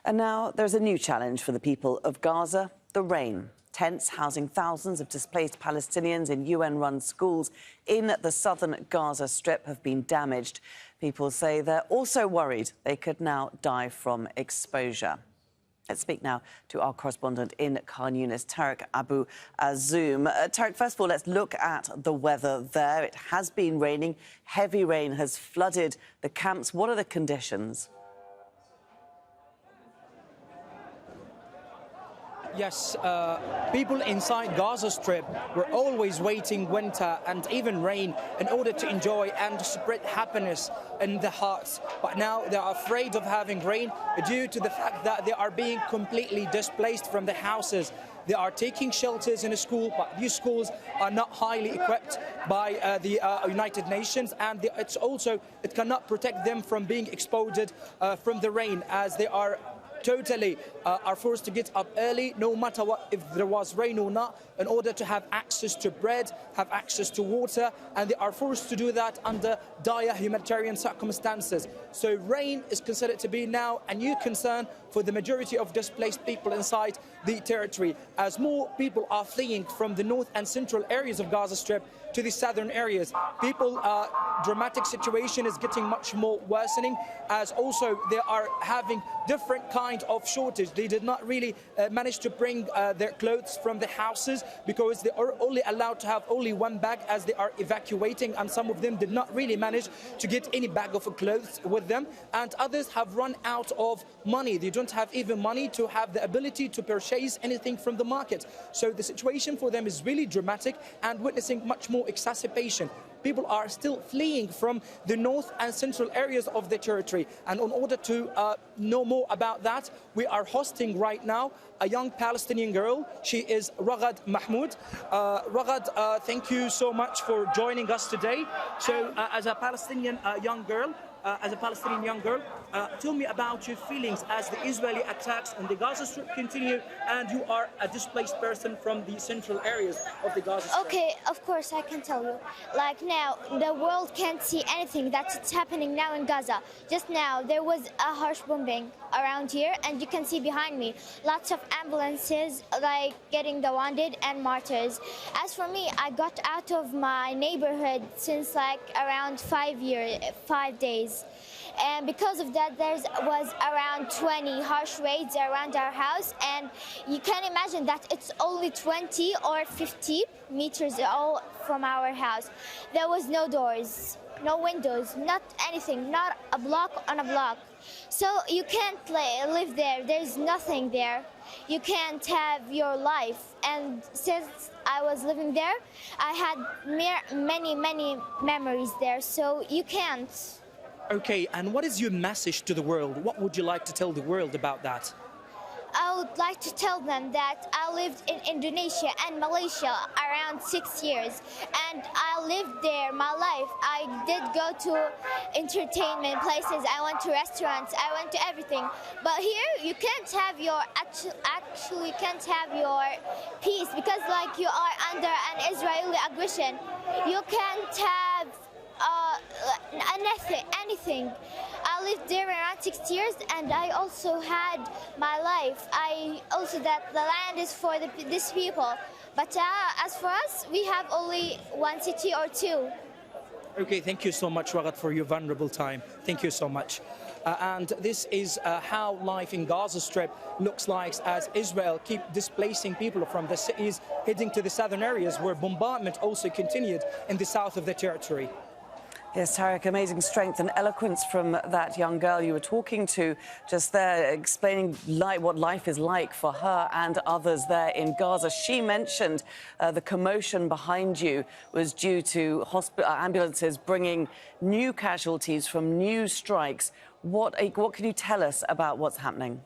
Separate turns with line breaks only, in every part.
And now there's a new challenge for the people of Gaza, the rain. Tents housing thousands of displaced Palestinians in UN-run schools in the southern Gaza Strip have been damaged. People say they're also worried they could now die from exposure. Let's speak now to our correspondent in Khan Younis, Tarek Abu Azoum. Tarek, first of all, let's look at the weather there. It has been raining. Heavy rain has flooded the camps. What are the conditions?
Yes, people inside Gaza Strip were always waiting winter and even rain in order to enjoy and spread happiness in the hearts. But now they are afraid of having rain due to the fact that they are being completely displaced from the houses. They are taking shelters in a school, but these schools are not highly equipped by the United Nations, and it cannot protect them from being exposed from the rain, as they are forced to get up early, no matter what, if there was rain or not, in order to have access to bread, have access to water, and they are forced to do that under dire humanitarian circumstances. So rain is considered to be now a new concern for the majority of displaced people inside the territory, as more people are fleeing from the north and central areas of Gaza Strip to the southern areas. Dramatic situation is getting much more worsening, as also they are having different kind of shortage. They did not really manage to bring their clothes from the houses, because they are only allowed to have only one bag as they are evacuating, and some of them did not really manage to get any bag of clothes with them, and others have run out of money. They don't have even money to have the ability to purchase anything from the market. So the situation for them is really dramatic and witnessing much more exacerbation. People are still fleeing from the north and central areas of the territory. And in order to know more about that, we are hosting right now a young Palestinian girl. She is Ragad Mahmoud. Ragad, thank you so much for joining us today. So as a Palestinian young girl, tell me about your feelings as the Israeli attacks on the Gaza Strip continue, and you are a displaced person from the central areas of the Gaza Strip.
Okay, of course I can tell you. Like now, the world can't see anything that's happening now in Gaza. Just now, there was a harsh bombing around here, and you can see behind me lots of ambulances like getting the wounded and martyrs. As for me, I got out of my neighborhood since like around 5 days. And because of that, there was around 20 harsh raids around our house, and you can imagine that it's only 20 or 50 meters all from our house. There was no doors, no windows, not anything, not a block on a block. So you can't live there. There's nothing there. You can't have your life. And since I was living there, I had many memories there. So you can't.
Okay, and what is your message to the world? What would you like to tell the world about that?
I would like to tell them that I lived in Indonesia and Malaysia around 6 years, and I lived there my life. I did go to entertainment places, I went to restaurants, I went to everything. But here you can't have your actually can't have your peace, because like you are under an Israeli aggression. You can't have anything. I lived there around 6 years, and I also had my life. I also that the land is for these people. But as for us, we have only one city or two.
Okay, thank you so much, Ragad, for your vulnerable time. Thank you so much. And this is how life in Gaza Strip looks like, as Israel keep displacing people from the cities, heading to the southern areas, where bombardment also continued in the south of the territory.
Yes, Tarek, amazing strength and eloquence from that young girl you were talking to just there, explaining what life is like for her and others there in Gaza. She mentioned the commotion behind you was due to ambulances bringing new casualties from new strikes. What can you tell us about what's happening?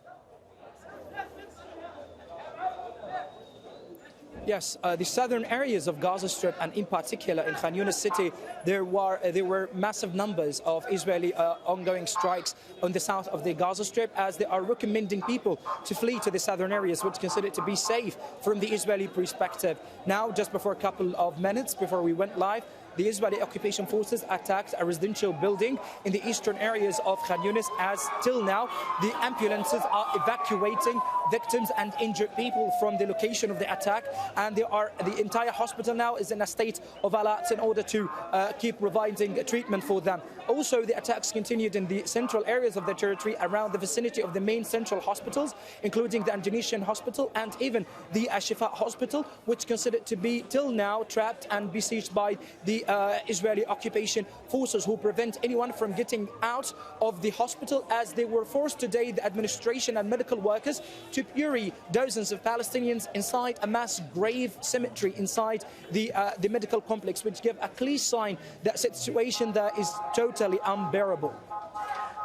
Yes, the southern areas of Gaza Strip, and in particular in Khan Younis city, there were massive numbers of Israeli ongoing strikes on the south of the Gaza Strip, as they are recommending people to flee to the southern areas, which is considered to be safe from the Israeli perspective. Now, just before a couple of minutes before we went live, the Israeli occupation forces attacked a residential building in the eastern areas of Khan Younis, as till now the ambulances are evacuating victims and injured people from the location of the attack, and the entire hospital now is in a state of alert in order to keep providing treatment for them. Also, the attacks continued in the central areas of the territory around the vicinity of the main central hospitals, including the Indonesian hospital and even the Ashifa hospital, which considered to be till now trapped and besieged by the Israeli occupation forces, who prevent anyone from getting out of the hospital, as they were forced today, the administration and medical workers, to bury dozens of Palestinians inside a mass grave cemetery inside the medical complex, which give a clear sign that situation there is totally unbearable.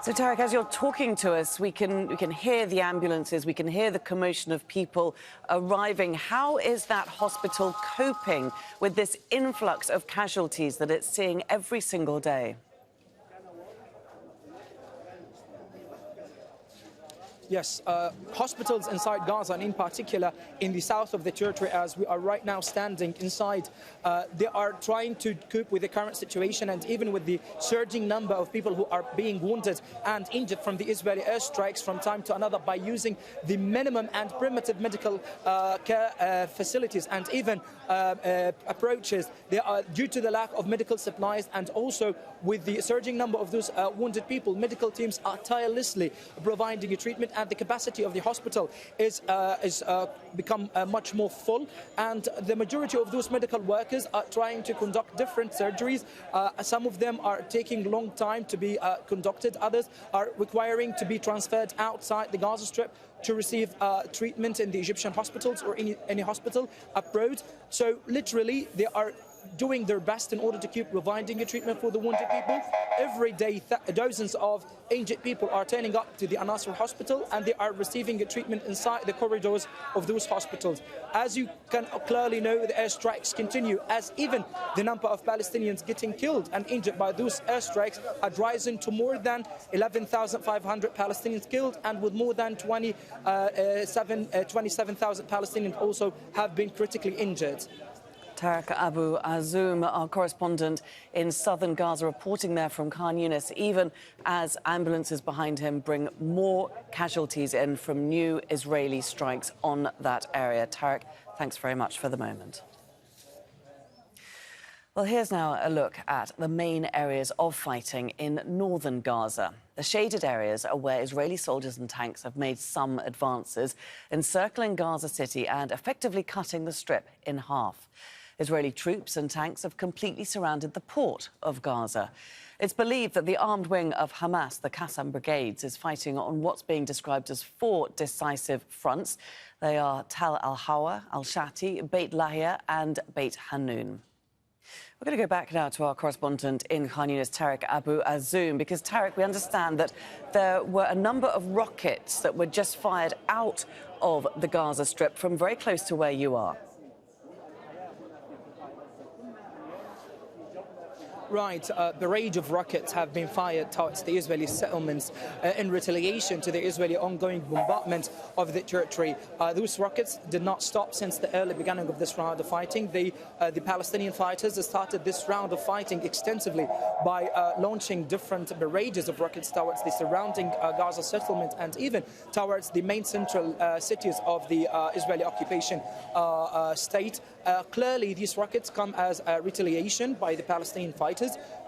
So, Tarek, as you're talking to us, we can hear the ambulances, we can hear the commotion of people arriving. How is that hospital coping with this influx of casualties that it's seeing every single day?
Yes, hospitals inside Gaza, and in particular in the south of the territory, as we are right now standing inside, they are trying to cope with the current situation, and even with the surging number of people who are being wounded and injured from the Israeli airstrikes from time to another, by using the minimum and primitive medical care facilities and even approaches. They are due to the lack of medical supplies, and also with the surging number of those wounded people, medical teams are tirelessly providing a treatment, and the capacity of the hospital is become much more full, and the majority of those medical workers are trying to conduct different surgeries. Some of them are taking a long time to be conducted, others are requiring to be transferred outside the Gaza Strip to receive treatment in the Egyptian hospitals or any hospital abroad. So literally they are doing their best in order to keep providing a treatment for the wounded people. Every day, dozens of injured people are turning up to the Al-Nasser hospital, and they are receiving a treatment inside the corridors of those hospitals. As you can clearly know, the airstrikes continue, as even the number of Palestinians getting killed and injured by those airstrikes had risen to more than 11,500 Palestinians killed, and with more than 27,000 Palestinians also have been critically injured.
Tarek Abu Azoum, our correspondent in southern Gaza, reporting there from Khan Younis, even as ambulances behind him bring more casualties in from new Israeli strikes on that area. Tarek, thanks very much for the moment. Well, here's now a look at the main areas of fighting in northern Gaza. The shaded areas are where Israeli soldiers and tanks have made some advances, encircling Gaza City and effectively cutting the strip in half. Israeli troops and tanks have completely surrounded the port of Gaza. It's believed that the armed wing of Hamas, the Qassam Brigades, is fighting on what's being described as 4 decisive fronts. They are Tal al-Hawa, al-Shati, Beit Lahia and Beit Hanun. We're going to go back now to our correspondent in Khan Younis, Tarek Abu Azoum, because, Tarek, we understand that there were a number of rockets that were just fired out of the Gaza Strip from very close to where you are.
Right, a barrage of rockets have been fired towards the Israeli settlements in retaliation to the Israeli ongoing bombardment of the territory. Those rockets did not stop since the early beginning of this round of fighting. The Palestinian fighters started this round of fighting extensively by launching different barrages of rockets towards the surrounding Gaza settlement and even towards the main central cities of the Israeli occupation state. Clearly, these rockets come as a retaliation by the Palestinian fighters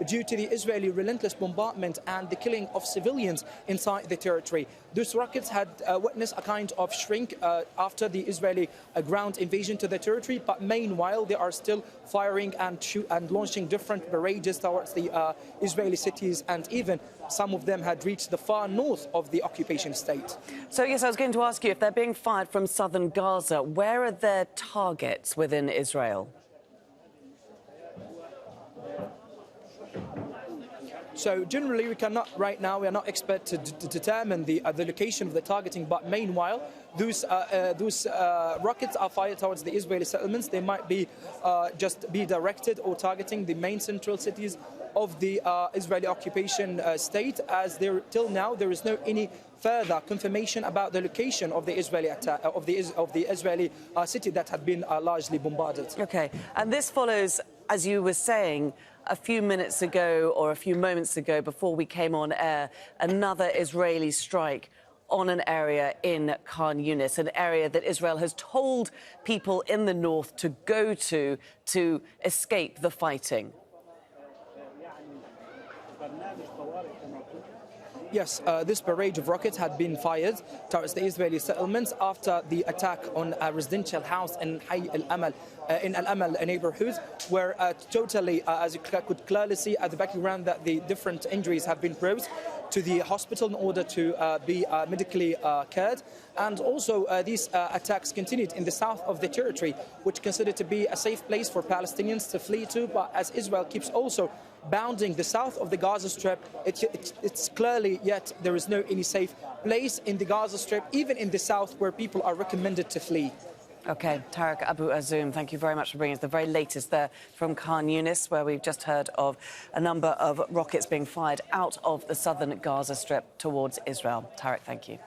due to the Israeli relentless bombardment and the killing of civilians inside the territory. Those rockets had witnessed a kind of shrink after the Israeli ground invasion to the territory, but meanwhile they are still firing and launching different barrages towards the Israeli cities, and even some of them had reached the far north of the occupation state.
So, yes, I was going to ask you, if they're being fired from southern Gaza, where are their targets within Israel?
So generally, we are not expert to determine the location of the targeting, but meanwhile, those rockets are fired towards the Israeli settlements. They might be just be directed or targeting the main central cities of the Israeli occupation state, as till now there is no any further confirmation about the location of the Israeli attack of the Israeli city that had been largely bombarded.
Okay, and this follows, as you were saying, a few minutes ago or a few moments ago before we came on air, another Israeli strike on an area in Khan Younis, an area that Israel has told people in the north to go to escape the fighting.
Yes, this barrage of rockets had been fired towards the Israeli settlements after the attack on a residential house in Al-Amal neighborhood, where totally, as you could clearly see at the background, that the different injuries have been brought to the hospital in order to be medically cared. And also, these attacks continued in the south of the territory, which considered to be a safe place for Palestinians to flee to. But as Israel keeps also bounding the south of the Gaza Strip, it's clearly yet there is no any safe place in the Gaza Strip, even in the south, where people are recommended to flee.
OK, Tarek Abu Azoum, thank you very much for bringing us the very latest there from Khan Younis, where we've just heard of a number of rockets being fired out of the southern Gaza Strip towards Israel. Tarek, thank you.